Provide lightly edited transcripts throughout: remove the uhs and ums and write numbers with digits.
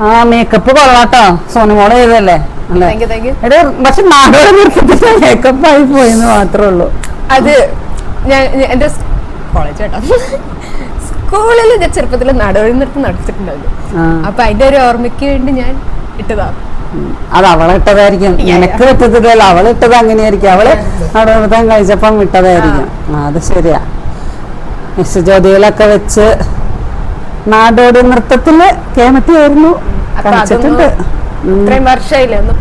ആ മേക്കപ്പ് കൊള്ളാട്ടോ, സോനുമോള് ചെയ്തല്ലേ അല്ലേ? എടേ പക്ഷെ നാടോടി നൃത്തത്തിന്റെ മേക്കപ്പ് ആയി പോയെന്ന് മാത്രമേ ഉള്ളൂ. അത് ഞാൻ എന്റെ കോളേജ് കേട്ടോ, സ്കൂളിൽ ഞാൻ ചെറുപ്പത്തിൽ നാടോടി നൃത്തം നടത്തിയിട്ടുണ്ടായിരുന്നു. അപ്പൊ അതിന്റെ ഒരു ഓർമ്മയ്ക്ക് വേണ്ടി ഞാൻ ഇട്ടതാണ്. അത് അവളിട്ടതായിരിക്കും, നിനക്ക് പറ്റത്തില്ലല്ലോ, അവളിട്ടത് അങ്ങനെയായിരിക്കും. അവള് നാടോടി നൃത്തം കഴിച്ചപ്പം ഇട്ടതായിരിക്കും. അത് ശരിയാ. ജ്യോതികളൊക്കെ വെച്ച് നാടോടി നൃത്തത്തില് കേമത്തിയായിരുന്നു കളിച്ചിട്ടുണ്ട്. ഇത്രയും വർഷമായില്ലേ, ഒന്ന്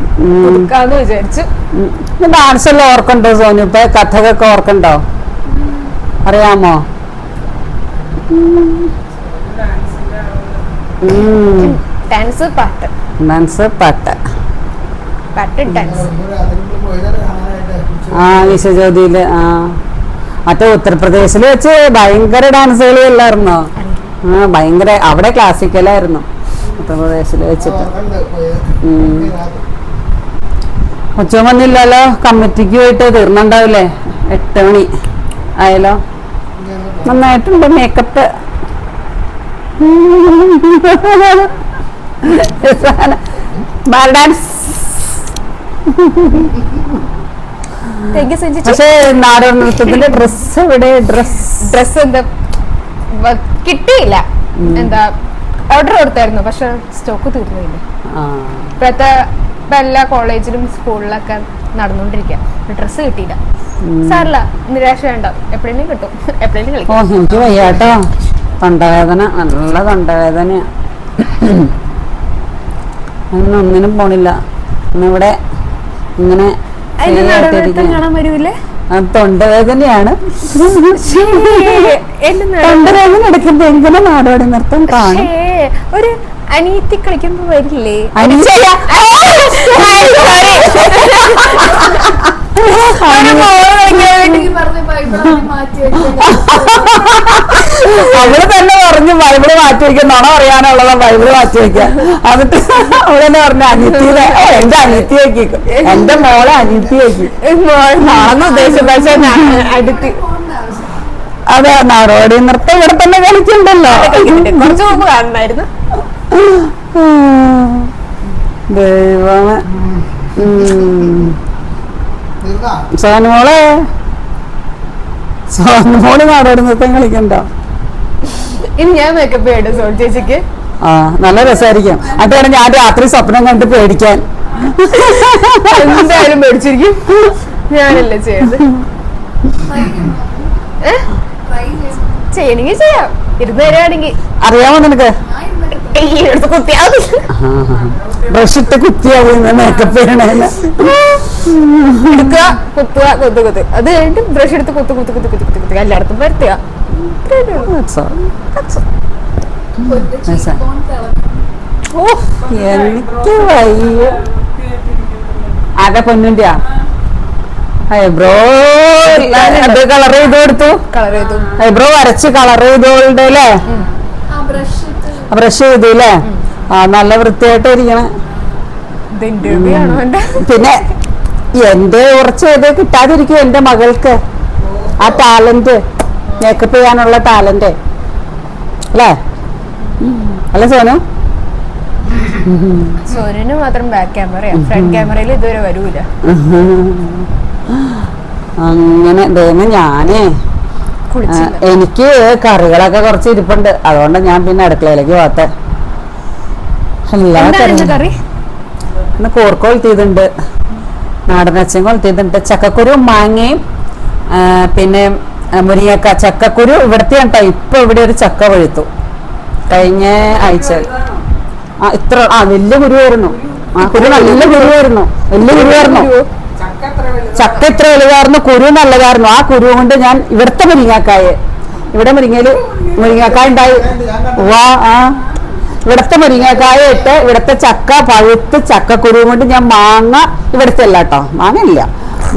പുതുക്കാന്ന് വിചാരിച്ചു. ഡാൻസ് എല്ലാം ഓർക്കണ്ടോ സോനു? ഇപ്പൊ കഥകൊക്കെ ഓർക്കണ്ടോ? അറിയാമോ? ഡാൻസ് പാട്ട്, ഡാൻസ് പാട്ട്, പാട്ട് ഡാൻസ്. ആ വിശ്വജ്യോതിയില്. ആ മറ്റേ ഉത്തർപ്രദേശില് വെച്ച് ഭയങ്കര ഡാൻസുകളും ഇല്ലായിരുന്നോ? ആ ഭയങ്കര, അവിടെ ക്ലാസിക്കലായിരുന്നു ഉത്തർപ്രദേശില് വെച്ചിട്ട്. ഉച്ച വന്നില്ലല്ലോ, കമ്മിറ്റിക്ക് പോയിട്ട് തീർന്നുണ്ടാവില്ലേ? 8 മണി ആയാലോ. നന്നായിട്ടുണ്ട് മേക്കപ്പ്. ഡാൻസ്. പക്ഷേ നാടോടി നൃത്തത്തിന്റെ ഡ്രസ് എവിടെ? ഡ്രസ് എന്താ കിട്ടിയില്ല. എന്താ ഓർഡർ കൊടുത്തായിരുന്നു, പക്ഷെ സ്റ്റോക്ക് തീർന്നില്ല. ഇപ്പോഴത്തെ എല്ലാ കോളേജിലും സ്കൂളിലൊക്കെ നടന്നുകൊണ്ടിരിക്കുക, ഡ്രസ്സ് കിട്ടിയില്ല. സാറില്ല, നിരാശ വേണ്ട, എപ്പോഴേലും കിട്ടും, എപ്പോഴേലും കളിക്കും. ഓ എനിക്ക് വയ്യാട്ടോ, തൊണ്ടവേദന, നല്ല തൊണ്ടവേദനയാ. ഒന്നിനും പോണില്ല ഇന്നിവിടെ. ഇങ്ങനെ കാണാൻ വരൂല്ലേ? തൊണ്ടവേദനയാണ്. തൊണ്ടവേദന എടുക്കുമ്പോ എങ്ങനെ നാടോടി നൃത്തം കാണും? ഒരു അനിയത്തി കളിക്കുമ്പോ വരില്ലേ? അവള് തന്നെ പറഞ്ഞു ബൈബിള് മാറ്റി വയ്ക്കാൻ, നുണ പറയാനുള്ളതാ ബൈബിള് മാറ്റി വയ്ക്കാൻ. എന്നിട്ട് അവളെന്നെ പറഞ്ഞു അനിയത്തിയുടെ, എന്റെ അനിയത്തിയാക്കി, എന്റെ മോളെ അനിയത്തിയാക്കി ആണെന്ന് ഉദ്ദേശിച്ചു. പക്ഷെ അടുത്ത് അതെ, നാടോടി നൃത്തം ഇവിടെ തന്നെ കളിക്കണ്ടല്ലോ. കുറച്ച് മുമ്പ് കാണുന്നായിരുന്നു. ദൈവമേ. സോനുമോള് നാടോടി നൃത്തം കളിക്കണ്ടോ? ഇനി ഞാൻ മേക്കപ്പ് ചെയ്യട്ടെ സോൾ ചേച്ചിക്ക്. ആ നല്ല രസമായിരിക്കും. അതാണ് ഞാൻ രാത്രി സ്വപ്നം കണ്ട് പേടിക്കാൻ. എന്തായാലും പേടിച്ചിരിക്കും. ഞാനല്ലേ ചെയ്യത്. ചെയ്യണമെങ്കിൽ ചെയ്യാം, ഇരുന്ന് തരാണെങ്കിൽ. അറിയാമോ നിനക്ക്? കുത്തിയാ ബ്രഷ് ഇട്ട് കുത്തിയാവും മേക്കപ്പ് ചെയ്യണേന്ന്. എടുക്കുക, കുത്തുക, കുത്ത് കുത്ത്, അത് കഴിഞ്ഞിട്ട് ബ്രഷ് എടുത്ത് കുത്ത് കുത്ത് കുത്ത് കുത്ത് കുത്ത് കുത്ത് എല്ലായിടത്തും വരുത്തുക. എനിക്ക് വയ്യ. ആകെ പൊന്നിന്റെയാ ഐബ്രോ കളർ ചെയ്ത് കൊടുത്തു. ഐബ്രോ വരച്ച് കളർ ചെയ്തോളുടെ അല്ലേ? ബ്രഷ് ചെയ്തു അല്ലേ? ആ നല്ല വൃത്തിയായിട്ട് ഇരിക്കണേ. പിന്നെ എന്റെ കുറച്ച് ഇത് കിട്ടാതിരിക്കും എന്റെ മകൾക്ക്. ആ ടാലന്റ്, മേക്കപ്പ് ചെയ്യാനുള്ള ടാലന്റ് അല്ലേ? അല്ല സോനു? സോനുവിന് മാത്രം ബാക്ക് ക്യാമറയാ, ഫ്രണ്ട് ക്യാമറയിൽ ഇതുവരെ വരൂല. അങ്ങനെ ദൈവം. ഞാനേ എനിക്ക് കറികളൊക്കെ കുറച്ച് ഇരിപ്പുണ്ട്, അതുകൊണ്ട് ഞാൻ പിന്നെ അടുക്കളയിലേക്ക് പോകാത്ത. എല്ലാ കറി ഇന്ന് കൂർക്ക കൊളുത്തിയതുണ്ട്, നാടൻ അച്ഛൻ കൊളുത്തിയതുണ്ട്, ചക്കക്കുരു മാങ്ങയും പിന്നെ മുരിങ്ങക്ക. ചക്കക്കുരു ഇവിടുത്തെ കേട്ടോ. ഇപ്പൊ ഇവിടെ ഒരു ചക്ക പഴുത്തു കഴിഞ്ഞ ആഴ്ച. ഇത്ര വലിയ കുരുവായിരുന്നു. ആ കുരു നല്ല കുരുവായിരുന്നു, വലിയ കുരുവായിരുന്നു. ചക്ക ഇത്ര വലുതായിരുന്നു, കുരു നല്ലതായിരുന്നു. ആ കുരു കൊണ്ട് ഞാൻ ഇവിടുത്തെ മുരിങ്ങക്കായ, ഇവിടെ മുരിങ്ങക്കായ ഉണ്ടായി. വാ ആ ഇവിടുത്തെ മുരിങ്ങക്കായ ഇട്ട് ഇവിടുത്തെ ചക്ക പഴുത്ത് ചക്കക്കുരു കൊണ്ട് ഞാൻ മാങ്ങ, ഇവിടുത്തെ അല്ല കേട്ടോ, മാങ്ങ ഇല്ല,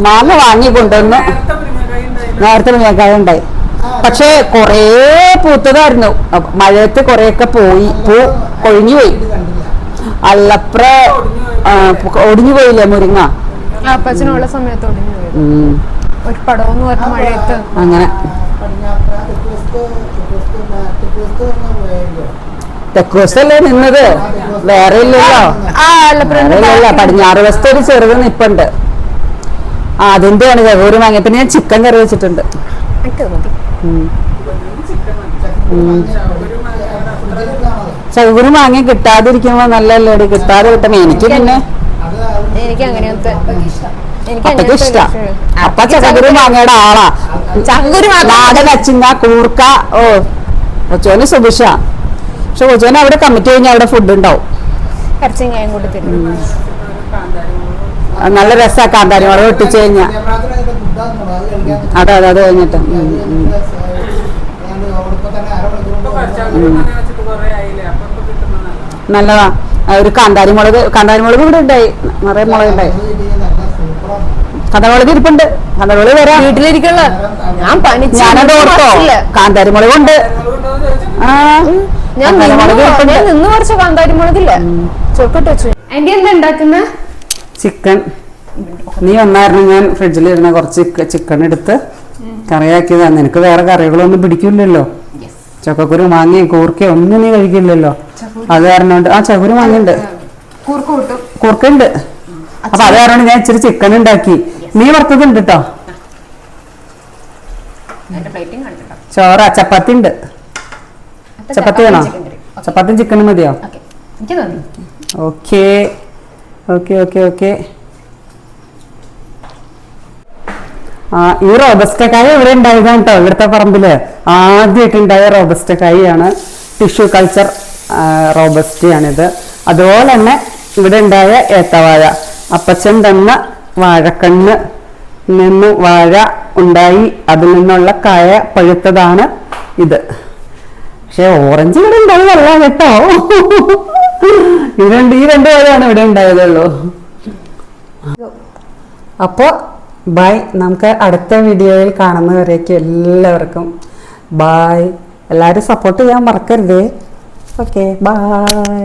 മാങ്ങ വാങ്ങി കൊണ്ടുവന്ന് നേരത്തെ മുരിങ്ങക്കായ ഉണ്ടായി. പക്ഷെ കൊറേ പൂത്തതായിരുന്നു. മഴയത്ത് കൊറേയൊക്കെ പോയി, പൂ കൊഴിഞ്ഞു പോയി. അല്ലപ്ര ഒടിഞ്ഞു പോയില്ലേ മുരിങ്ങ? അപ്പച്ചനുള്ള സമയത്ത് ഒരു പടവെന്ന് പറഞ്ഞ മഴയത്ത് അങ്ങനെ. തെക്കോസ്റ്റല്ലേ നിന്നത്, വേറെ ഇല്ലല്ലോ. വേറെ ഇല്ലല്ലോ, പടിഞ്ഞാറ് വശത്ത് ഒരു ചെറുത് നിപ്പുണ്ട്. അതിന്റെയാണ് ചകോര് വാങ്ങിയ. പിന്നെ ഞാൻ ചിക്കൻ കറി വെച്ചിട്ടുണ്ട്. ചകോര് വാങ്ങി കിട്ടാതിരിക്കുമ്പോ നല്ലല്ലേ, കിട്ടാതെ കിട്ടുമ്പോ എനിക്ക് പിന്നെ എനിക്ക് അങ്ങനെയൊക്കെ അപ്പൊക്കെ ഇഷ്ടാ. അപ്പൊ ചകോര് മാങ്ങയുടെ ആളാ. ചകോര് നാടൻ അച്ചിങ്ങ കൂർക്ക. ഓ കൊച്ചോന് സുഭിഷ. പക്ഷെ കൊച്ചോന് അവിടെ കമ്മിറ്റ് കഴിഞ്ഞാൽ അവിടെ ഫുഡ് ഉണ്ടാവും. നല്ല രസാ കാന്താരി മുളക് ഒട്ടിച്ചു കഴിഞ്ഞാ. അതെ അത് കഴിഞ്ഞിട്ട് നല്ലതാ. ഒരു കാന്താരി മുളക് ഇവിടെ ഉണ്ടായി, നിറയെ മുളക് ഉണ്ടായി. കാന്താരി മുളക് ഇരിപ്പുണ്ട്. കാന്താരി മുളക് വരാം വീട്ടിലിരിക്കുള്ള. ഞാനത് ഓർത്തോ, കാന്താരി മുളക് ഉണ്ട്. ഞാൻ നിന്ന് കുറച്ച് കാന്താരി മുളകില്ല ചൊക്കിട്ട് വെച്ചു. എന്റെ എന്താ ഉണ്ടാക്കുന്ന ചിക്കൻ. നീ വന്നായിരുന്നു, ഞാൻ ഫ്രിഡ്ജിലിരുന്ന കുറച്ച് ചിക്കൻ എടുത്ത് കറിയാക്കിയതാ. നിനക്ക് വേറെ കറികളൊന്നും പിടിക്കില്ലല്ലോ. ചക്കക്കുരു മാങ്ങയും കൂർക്കയോ ഒന്നും നീ കഴിക്കില്ലല്ലോ. അത് കാരണം കൊണ്ട് ചക്കുരു മാങ്ങയുണ്ട്, കൂർക്കുണ്ട്. അപ്പൊ അത് കാരണം ഞാൻ ഇച്ചിരി ചിക്കൻ ഉണ്ടാക്കി. നീ വറുത്തതുണ്ട് കേട്ടോ. ചോറ ചപ്പാത്തി ഉണ്ട്. ചപ്പാത്തി വേണോ? ചപ്പാത്തിയും ചിക്കനും മതിയോ? Okay okay okay okay. ഈ റോബസ്റ്റക്കായ ഇവിടെ ഉണ്ടായതാണ് കേട്ടോ. ഇവിടുത്തെ പറമ്പില് ആദ്യമായിട്ട് ഉണ്ടായ റോബസ്റ്റക്കായാണ്. Tissue culture റോബസ്റ്റയാണിത്. അതുപോലെ തന്നെ ഇവിടെ ഉണ്ടായ ഏത്തവാഴ. അപ്പച്ചൻ തന്ന വാഴക്കണ്ണ് നിന്ന് വാഴ ഉണ്ടായി, അതിൽ നിന്നുള്ള കായ പഴുത്തതാണ് ഇത്. പക്ഷെ ഓറഞ്ച് ഇവിടെ ഉണ്ടായതല്ല കേട്ടോ. ഈ രണ്ട് വാഴയാണ് ഇവിടെ ഉണ്ടായതുള്ളൂ. അപ്പോ ബൈ. നമുക്ക് അടുത്ത വീഡിയോയിൽ കാണുന്നവരേക്കും എല്ലാവർക്കും ബൈ. എല്ലാവരും സപ്പോർട്ട് ചെയ്യാൻ മറക്കരുതേ. Okay bye.